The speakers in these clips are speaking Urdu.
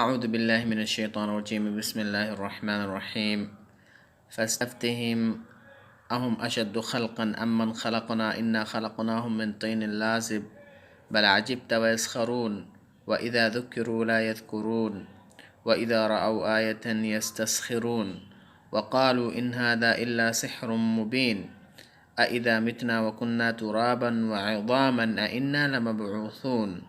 اعوذ باللہ من الشیطان الرجیم بسم اللہ الرحمن الرحیم فاستفتہم اہم اشد خلقا ام من خلقنا انا خلقناہم من طین لازب بل عجبت ويسخرون واذا ذکروا لا يذکرون واذا رأوا آیة يستسخرون وقالوا ان هذا الا سحر مبین أإذا متنا وكنا ترابا وعظاما أإنا لمبعوثون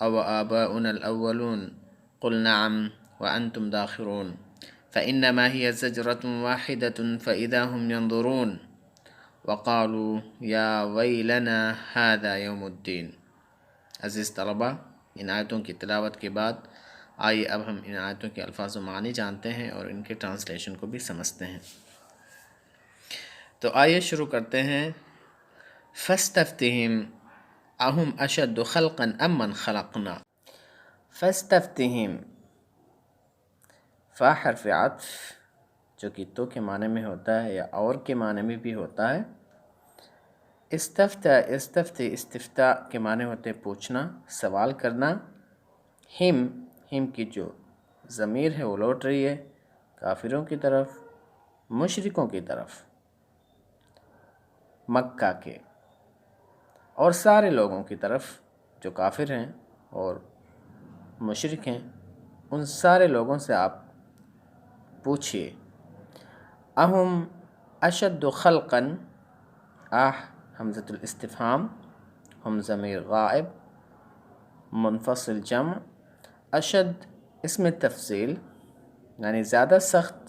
أو آباؤنا الأولون قل نعم وأنتم داخرون فإنما هي زجرة واحدة فإذا هم ينظرون وقالوا يا ويلنا هذا يوم الدين۔ عزیز طلبہ، ان آیتوں کی تلاوت کے بعد آئیے اب ہم ان آیتوں کے الفاظ و معنی جانتے ہیں اور ان کے ٹرانسلیشن کو بھی سمجھتے ہیں۔ تو آئیے شروع کرتے ہیں۔ فاستفتہم اہم اشد خلقا ام من خلقنا۔ فاستفتہم، فا حرف عطف جو کہ تو کے معنی میں ہوتا ہے یا اور کے معنی میں بھی ہوتا ہے۔ استفتاء کے معنی ہوتے پوچھنا، سوال کرنا۔ ہم کی جو ضمیر ہے وہ لوٹ رہی ہے کافروں کی طرف، مشرکوں کی طرف، مکہ کے اور سارے لوگوں کی طرف جو کافر ہیں اور مشرک ہیں، ان سارے لوگوں سے آپ پوچھئے۔ اہم اشد خلقا، حمزۃ الاستفہام، ہم ضمیر غائب منفصل جمع، اشد اسم تفصیل یعنی زیادہ سخت،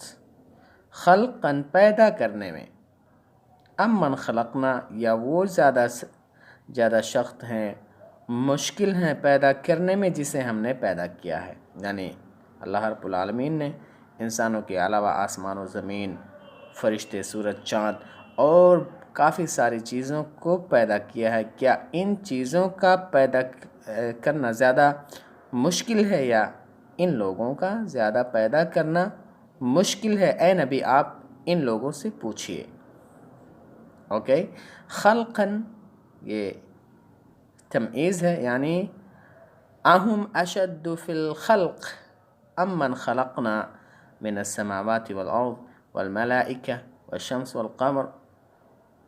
خلقا پیدا کرنے میں، ام من خلقنا یا وہ زیادہ سخت ہیں، مشکل ہیں پیدا کرنے میں جسے ہم نے پیدا کیا ہے۔ یعنی اللہ رب العالمین نے انسانوں کے علاوہ آسمان و زمین، فرشتے، سورج، چاند اور کافی ساری چیزوں کو پیدا کیا ہے۔ کیا ان چیزوں کا پیدا کرنا زیادہ مشکل ہے یا ان لوگوں کا زیادہ پیدا کرنا مشکل ہے؟ اے نبی آپ ان لوگوں سے پوچھئے۔ اوکے، خلقاً یہ تمییز ہے، یعنی اہم اشد فی الخلق ام من خلقنا من السماوات والارض والملائکہ والشمس والقمر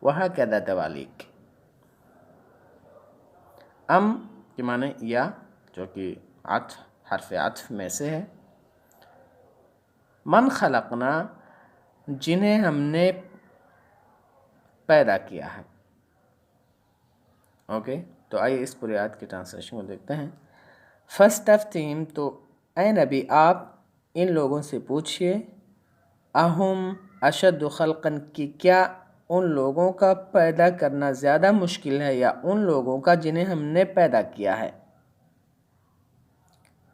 وہکذا دوالیک۔ ام کے معنی یا، جو کہ حرف عطف میں سے ہے، من خلقنا جنہیں ہم نے پیدا کیا ہے۔ اوکے، تو آئیے اس پوری آیت کی ٹرانسلیشن کو دیکھتے ہیں۔ فاستفتہم، تو اے نبی آپ ان لوگوں سے پوچھئے، اہم اشد خلقا کی کیا ان لوگوں کا پیدا کرنا زیادہ مشکل ہے یا ان لوگوں کا جنہیں ہم نے پیدا کیا ہے؟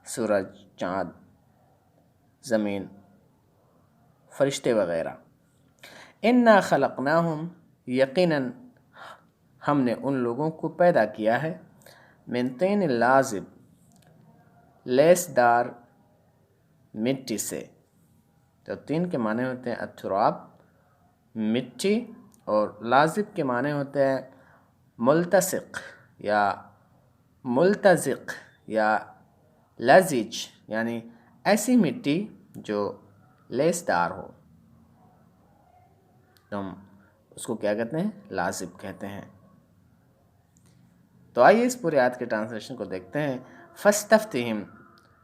سورج، چاند، زمین، فرشتے وغیرہ۔ انا خلقناہم، یقیناً ہم نے ان لوگوں کو پیدا کیا ہے، من طین لازب، لیس دار مٹی سے۔ تو تین کے معنی ہوتے ہیں التراب، مٹی، اور لازب کے معنی ہوتے ہیں ملتصق یا ملتزق یا لزج، یعنی ایسی مٹی جو لیس دار ہو، تو ہم اس کو کیا کہتے ہیں؟ لازب کہتے ہیں۔ تو آئیے اس پوری آیت کے ٹرانسلیشن کو دیکھتے ہیں۔ فاستفتہم،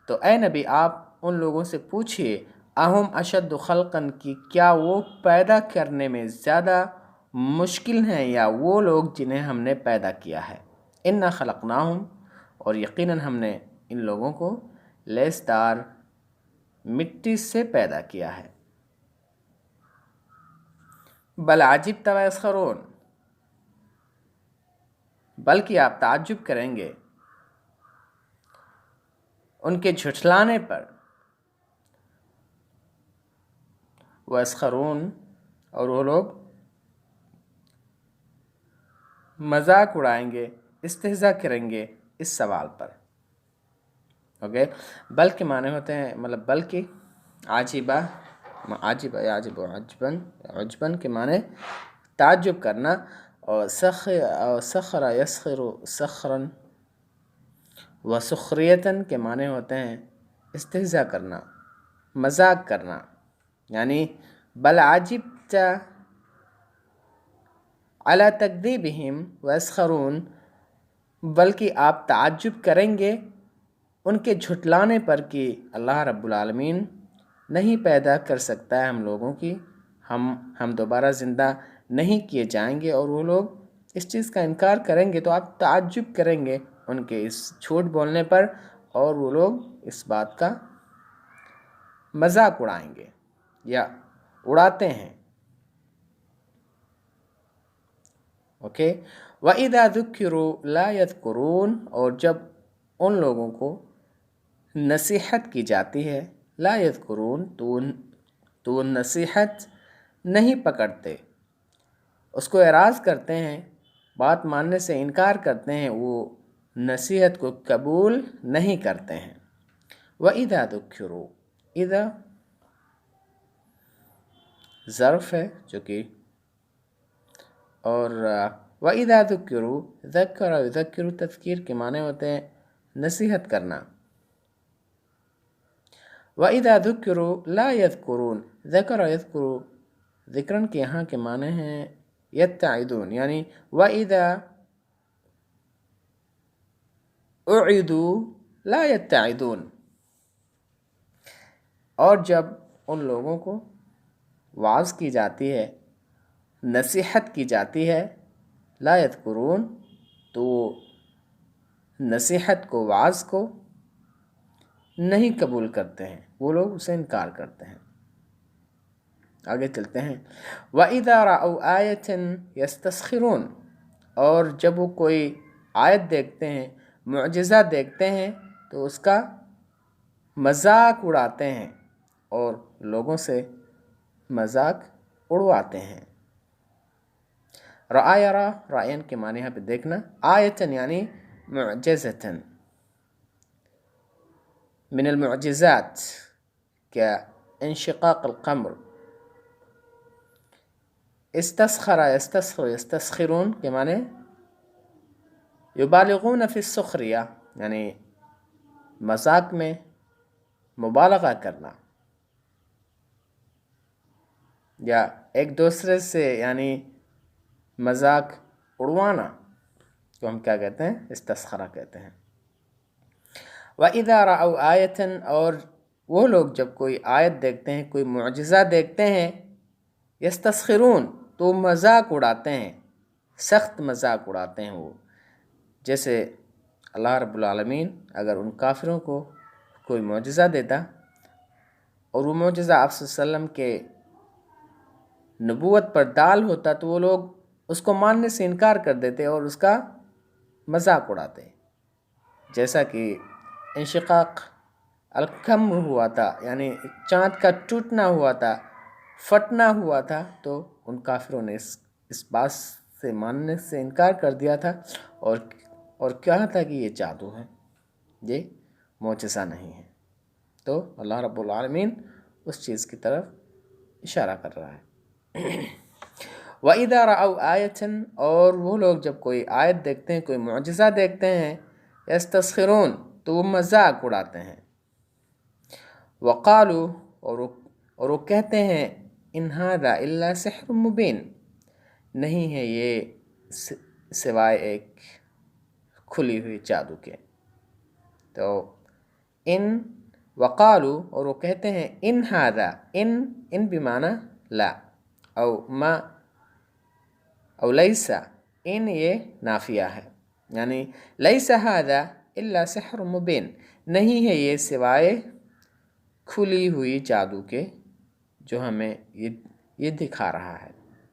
تو اے نبی آپ ان لوگوں سے پوچھئے، اہم اشد خلقا کی کیا وہ پیدا کرنے میں زیادہ مشکل ہیں یا وہ لوگ جنہیں ہم نے پیدا کیا ہے۔ انا خلقناہم، اور یقیناً ہم نے ان لوگوں کو لیس دار مٹی سے پیدا کیا ہے۔ بل عجبت ویسخرون، بلکہ آپ تعجب کریں گے ان کے جھٹلانے پر، ویسخرون، اور وہ لوگ مذاق اڑائیں گے، استہزاء کریں گے اس سوال پر۔ اوکے، بل کے معنی ہوتے ہیں، مطلب بلکہ عاجبہ یعجب عجباً کے معنی تعجب کرنا، اور سخر یسخر سخراً و سخریتاً کے معنی ہوتے ہیں استہزاء کرنا، مذاق کرنا، یعنی بل عجبت علی تکذیبہم ویسخرون، بلکہ آپ تعجب کریں گے ان کے جھٹلانے پر کہ اللہ رب العالمین نہیں پیدا کر سکتا ہے ہم لوگوں کی، ہم دوبارہ زندہ نہیں کیے جائیں گے، اور وہ لوگ اس چیز کا انکار کریں گے تو آپ تعجب کریں گے ان کے اس جھوٹ بولنے پر، اور وہ لوگ اس بات کا مذاق اڑائیں گے یا اڑاتے ہیں۔ اوکے، وَإِذَا ذُكِّرُوا لَا يَذْكُرُونَ، اور جب ان لوگوں کو نصیحت کی جاتی ہے، لا یذکرون، تو نصیحت نہیں پکڑتے، اس کو اعراض کرتے ہیں، بات ماننے سے انکار کرتے ہیں، وہ نصیحت کو قبول نہیں کرتے ہیں۔ وَإِذَا ذُكِّرُوا، اذا ظرف ہے جو کہ، اور وَإِذَا ذُكِّرُوا، ذکر و یذکر تذکیر کے معنی ہوتے ہیں نصیحت کرنا۔ وَإِذَا ذُكِّرُوا لَا يَذْكُرُونَ، ذکر و یذکر ذکرن کے یہاں کے معنی ہیں یتعدون، یعنی وَإِذَا اُعِدُوا لَا يَتَّعِدُونَ، اور جب ان لوگوں کو وعظ کی جاتی ہے، نصیحت کی جاتی ہے، لا یذکرون، تو نصیحت کو، وعظ کو نہیں قبول کرتے ہیں، وہ لوگ اسے انکار کرتے ہیں۔ آگے چلتے ہیں، وَإِذَا رَأَوْا آیَةً يَسْتَسْخِرُونَ، اور جب وہ کوئی آیت دیکھتے ہیں، معجزہ دیکھتے ہیں تو اس کا مذاق اڑاتے ہیں اور لوگوں سے مذاق اڑواتے ہیں۔ رأى يرى، رأین کے معنی یہاں پہ دیکھنا، آیتن یعنی معجزتن، من المعجزات کا انشقاق القمر۔ استسخر یستسخر یستسخرون کے معنی یبالغون فی السخریہ، یعنی مذاق میں مبالغہ کرنا، یا ایک دوسرے سے یعنی مذاق اڑوانا کو ہم کیا کہتے ہیں؟ استسخرہ کہتے ہیں۔ وَإِذَا رَأَوْا آیَةً، اور وہ لوگ جب کوئی آیت دیکھتے ہیں، کوئی معجزہ دیکھتے ہیں، یستسخرون، تو مذاق اڑاتے ہیں، سخت مذاق اڑاتے ہیں وہ، جیسے اللہ رب العالمین اگر ان کافروں کو کوئی معجزہ دیتا اور وہ معجزہ آپ صلی اللہ علیہ وسلم کے نبوت پر دال ہوتا تو وہ لوگ اس کو ماننے سے انکار کر دیتے اور اس کا مذاق اڑاتے، جیسا کہ انشقاق القمر ہوا تھا، یعنی چاند کا ٹوٹنا ہوا تھا، پھٹنا ہوا تھا، تو ان کافروں نے اس بات سے ماننے سے انکار کر دیا تھا اور کہا تھا کہ یہ جادو ہے، یہ معجزہ نہیں ہے۔ تو اللہ رب العالمین اس چیز کی طرف اشارہ کر رہا ہے۔ وَإِذَا رَأَوْا آیَةً، اور وہ لوگ جب کوئی آیت دیکھتے ہیں، کوئی معجزہ دیکھتے ہیں، یستسخرون، تو وہ مذاق اڑاتے ہیں۔ وَقَالُوا، اور وہ کہتے ہیں، إِنْ هَذَا إِلَّا سِحْرٌ مُبِينٌ، نہیں ہے یہ سوائے ایک کھلی ہوئی جادو کے۔ تو وقالوا، اور وہ کہتے ہیں، ان هذا، ان بمعنی لا، او ما، او لیس، ان یہ نافیہ ہے، یعنی لیس هذا الا سحر مبین، نہیں ہے یہ سوائے کھلی ہوئی جادو کے جو ہمیں یہ دکھا رہا ہے۔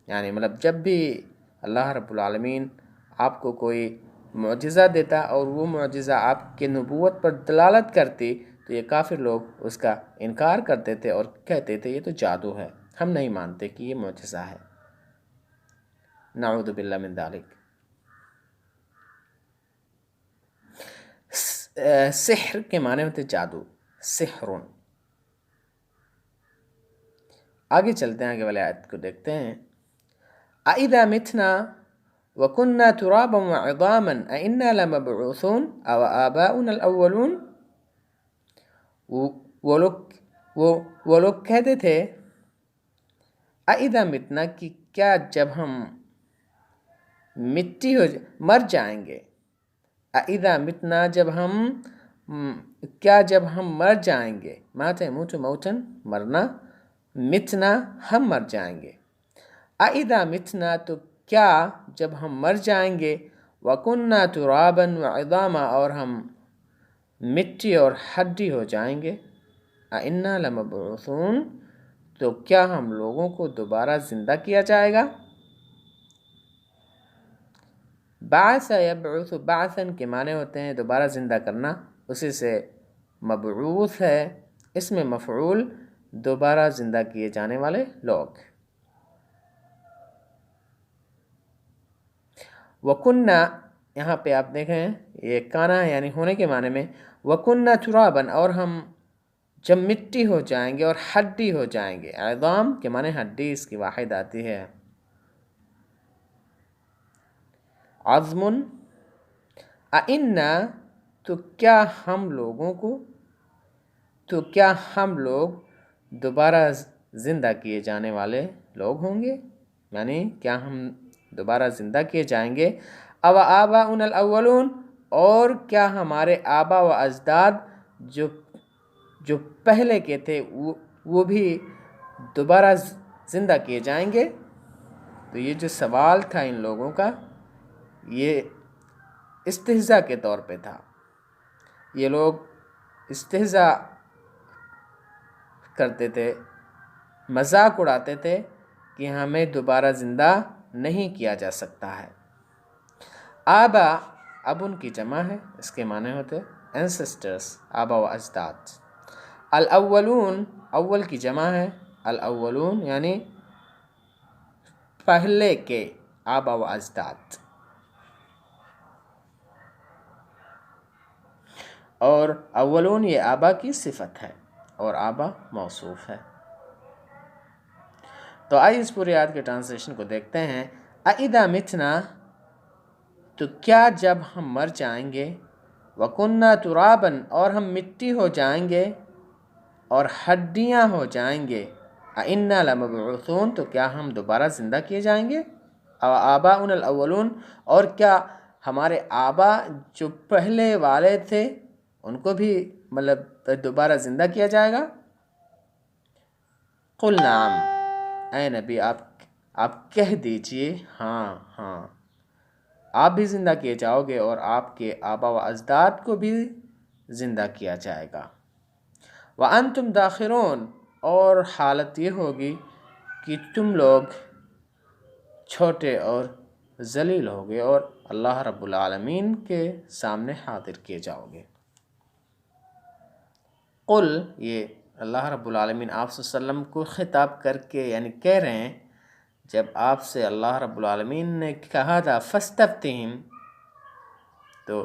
یعنی مطلب جب بھی اللہ رب العالمین آپ کو کوئی معجزہ دیتا اور وہ معجزہ آپ کے نبوت پر دلالت کرتی تو یہ کافر لوگ اس کا انکار کرتے تھے اور کہتے تھے یہ تو جادو ہے، ہم نہیں مانتے کہ یہ معجزہ ہے۔ نعوذ باللہ من ذالک۔ سحر کے معنی ہوتے جادو، سحرون۔ آگے چلتے ہیں، آگے والے آیت کو دیکھتے ہیں۔ اَإِذَا مِتْنَا وَكُنَّا تُرَابًا وَعِظَامًا أَإِنَّا لَمَبْعُوثُونَ أَوْ آبَاؤُنَا الْأَوَّلُونَ، وہ وہ لوگ وہ لوگ کہتے تھے اَإِذَا مِتْنَا کہ کیا جب ہم مٹی مر جائیں گے، اَإِذَا مِتْنَا جب ہم مر جائیں گے، مات يموت موتاً مرنا، متنا ہم مر جائیں گے، اَإِذَا مِتْنَا تو کیا جب ہم مر جائیں گے، وَكُنَّا تُرَابًا وَعِظَامًا اور ہم مٹی اور ہڈی ہو جائیں گے، أَإِنَّا لَمَبْعُوثُونَ تو کیا ہم لوگوں کو دوبارہ زندہ کیا جائے گا؟ بعث یبعث بعثاً کے معنی ہوتے ہیں دوبارہ زندہ کرنا، اسی سے مبعوث ہے اس میں مفعول دوبارہ زندہ کیے جانے والے لوگ۔ وَكُنَّا یہاں پہ آپ دیکھیں یہ کانا ہے یعنی ہونے کے معنی میں، وَكُنَّا تُرَابًا اور ہم جب مٹی ہو جائیں گے اور ہڈی ہو جائیں گے، عظام کے معنی ہڈی، اس کی واحد آتی ہے عظم، أَإِنَّا تو کیا ہم لوگ دوبارہ زندہ کیے جانے والے لوگ ہوں گے، یعنی کیا ہم دوبارہ زندہ کیے جائیں گے، أَوَ آبَاؤُنَا الْأَوَّلُونَ اور کیا ہمارے آبا و اجداد جو پہلے کے تھے وہ بھی دوبارہ زندہ کیے جائیں گے۔ تو یہ جو سوال تھا ان لوگوں کا یہ استہزاء کے طور پہ تھا، یہ لوگ استہزاء کرتے تھے، مذاق اڑاتے تھے کہ ہمیں دوبارہ زندہ نہیں کیا جا سکتا ہے۔ آبا اب ان کی جمع ہے، اس کے معنی ہوتے ancestors، آبا و اجداد۔ الاولون اول کی جمع ہے، الاولون یعنی پہلے کے آبا و اجداد، اور اولون یہ آبا کی صفت ہے اور آبا موصوف ہے۔ تو آئیے اس پوری آیت کے ٹرانسلیشن کو دیکھتے ہیں۔ اَإِذَا مِتْنَا تو کیا جب ہم مر جائیں گے، وَكُنَّا تُرَابًا اور ہم مٹی ہو جائیں گے اور ہڈیاں ہو جائیں گے، أَإِنَّا لَمَبْعُوثُونَ تو کیا ہم دوبارہ زندہ کیے جائیں گے، أَوَ آبَاؤُنَا الْأَوَّلُونَ اور کیا ہمارے آبا جو پہلے والے تھے ان کو بھی دوبارہ زندہ کیا جائے گا۔ قُلْ نعم اے نبی آپ کہہ دیجئے ہاں آپ بھی زندہ کیے جاؤ گے اور آپ کے آبا و اجداد کو بھی زندہ کیا جائے گا۔ وَأَنْتُمْ دَاخِرُونَ اور حالت یہ ہوگی کہ تم لوگ چھوٹے اور ذلیل ہوگے اور اللہ رب العالمین کے سامنے حاضر کیے جاؤ گے۔ قل یہ اللہ رب العالمین آپ صلی اللہ علیہ وسلم کو خطاب کر کے یعنی کہہ رہے ہیں، جب آپ سے اللہ رب العالمین نے کہا تھا فَاسْتَفْتِهِمْ تو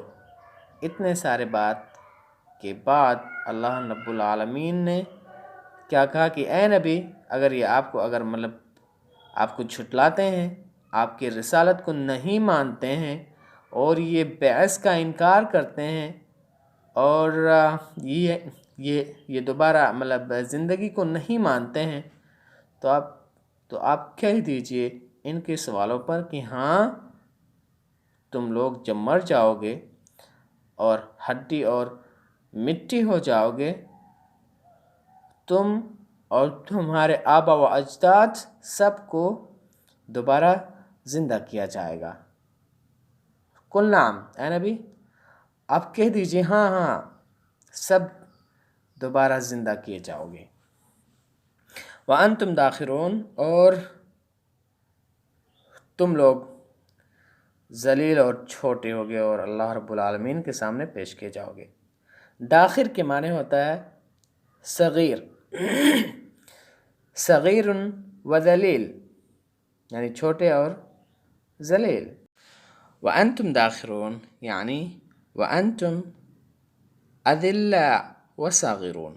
اتنے سارے بات کے بعد اللہ رب العالمین نے کیا کہا کہ اے نبی اگر یہ آپ کو جھٹلاتے ہیں، آپ کی رسالت کو نہیں مانتے ہیں اور یہ بعث کا انکار کرتے ہیں اور یہ دوبارہ زندگی کو نہیں مانتے ہیں تو آپ کہہ دیجئے ان کے سوالوں پر کہ ہاں تم لوگ جب مر جاؤ گے اور ہڈی اور مٹی ہو جاؤ گے، تم اور تمہارے آبا و اجداد سب کو دوبارہ زندہ کیا جائے گا۔ قل نعم اے نبی آپ کہہ دیجئے ہاں سب دوبارہ زندہ کیے جاؤ گے۔ وَأَنْتُمْ دَاخِرُونَ اور تم لوگ ذلیل اور چھوٹے ہوگے اور اللہ رب العالمین کے سامنے پیش کیے جاؤ گے۔ داخر کے معنی ہوتا ہے صغیر، صغیر و ذلیل یعنی چھوٹے اور ذلیل۔ وَأَنْتُمْ دَاخِرُونَ یعنی وَأَنْتُمْ أَذِلَّاء وَصَاغِرُونَ۔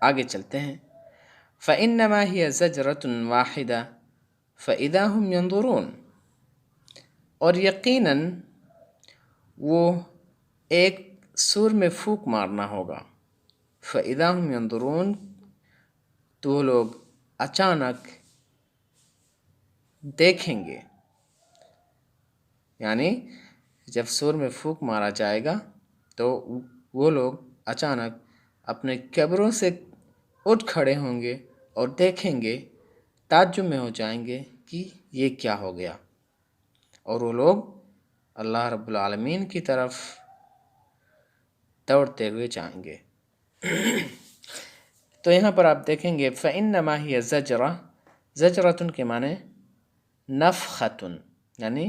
آگے چلتے ہیں۔ فَإِنَّمَا هِيَ زَجْرَةٌ وَاحِدَةٌ فَإِذَا هُمْ يَنظُرُونَ اور یقیناً وہ ایک سور میں پھونک مارنا ہوگا، فَإِذَا هُمْ يَنظُرُونَ تو وہ لوگ اچانک دیکھیں گے، یعنی جب سور میں پھونک مارا جائے گا تو وہ لوگ اچانک اپنے قبروں سے اٹھ کھڑے ہوں گے اور دیکھیں گے، تعجب میں ہو جائیں گے کہ یہ کیا ہو گیا، اور وہ لوگ اللہ رب العالمین کی طرف دوڑتے ہوئے جائیں گے۔ تو یہاں پر آپ دیکھیں گے فَإِنَّمَا هِيَ زَجْرَةٌ، زجرتن کے معنی نفختن، یعنی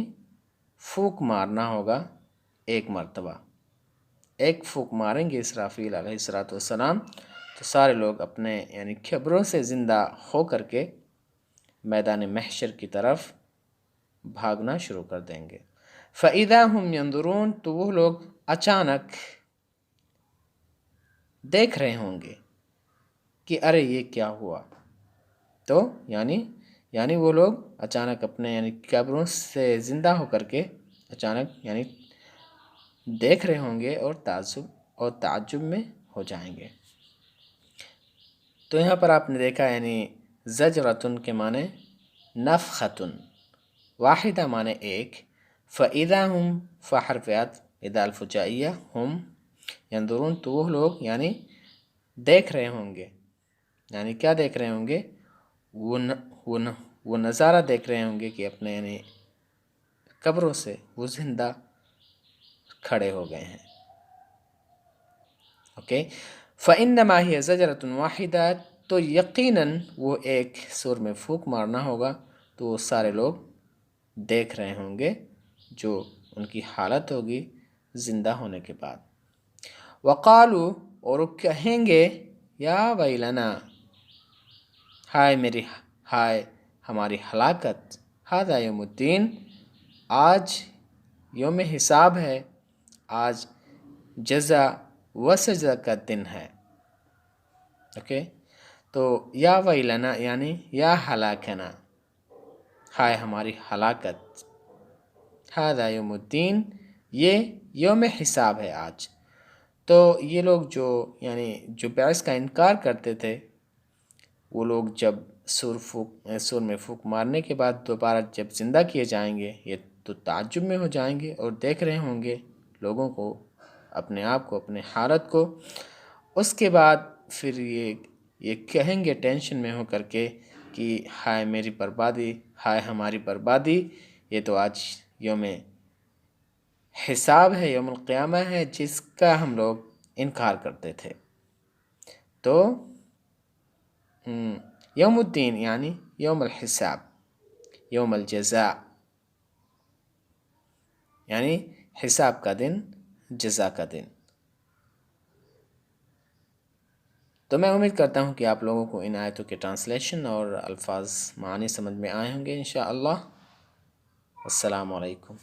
پھونک مارنا ہوگا ایک مرتبہ، ایک پھونک ماریں گے اسرافیل علیہ السلام تو سارے لوگ اپنے یعنی قبروں سے زندہ ہو کر کے میدان محشر کی طرف بھاگنا شروع کر دیں گے۔ فَإِذَا هُمْ يَنظُرُونَ تو وہ لوگ اچانک دیکھ رہے ہوں گے کہ ارے یہ کیا ہوا، تو یعنی وہ لوگ اچانک اپنے یعنی قبروں سے زندہ ہو کر کے اچانک یعنی دیکھ رہے ہوں گے اور تعجب میں ہو جائیں گے۔ تو یہاں پر آپ نے دیکھا یعنی زجرتن کے معنی نفختن، واحدہ معنی ایک، فَإِذَا هُمْ فَحرفیات اذا الفجائیہ ہم ينظرون تو وہ لوگ یعنی دیکھ رہے ہوں گے، یعنی کیا دیکھ رہے ہوں گے، وہ نظارہ دیکھ رہے ہوں گے کہ اپنے یعنی قبروں سے وہ زندہ کھڑے ہو گئے ہیں۔ اوکے، فَإِنَّمَا هِيَ زَجْرَةٌ وَاحِدَةٌ تو یقیناً وہ ایک سور میں پھونک مارنا ہوگا تو وہ سارے لوگ دیکھ رہے ہوں گے جو ان کی حالت ہوگی زندہ ہونے کے بعد۔ وقالو اور وہ کہیں گے یا ویلنا، ہائے ہماری ہلاکت، ھذا یوم الدین، آج یوم حساب ہے، آج جزا و سزا کا دن ہے۔ اوکے، تو یا ویلنا یعنی یا ہلاکنا، ہائے ہماری ہلاکت، ھذا یوم الدین، یہ یوم حساب ہے آج۔ تو یہ لوگ جو بعث کا انکار کرتے تھے، وہ لوگ جب سور میں پھونک مارنے کے بعد دوبارہ جب زندہ کیے جائیں گے یہ تو تعجب میں ہو جائیں گے اور دیکھ رہے ہوں گے لوگوں کو، اپنے آپ کو، اپنے حالت کو۔ اس کے بعد پھر یہ کہیں گے ٹینشن میں ہو کر کے کہ ہائے میری بربادی، ہائے ہماری بربادی، یہ تو آج یوم حساب ہے، یوم القیامہ ہے جس کا ہم لوگ انکار کرتے تھے۔ تو یوم الدین یعنی یوم الحساب، یوم الجزاء، یعنی حساب کا دن، جزا کا دن۔ تو میں امید کرتا ہوں کہ آپ لوگوں کو ان آیتوں کے ٹرانسلیشن اور الفاظ معانی سمجھ میں آئے ہوں گے انشاءاللہ۔ السلام علیکم۔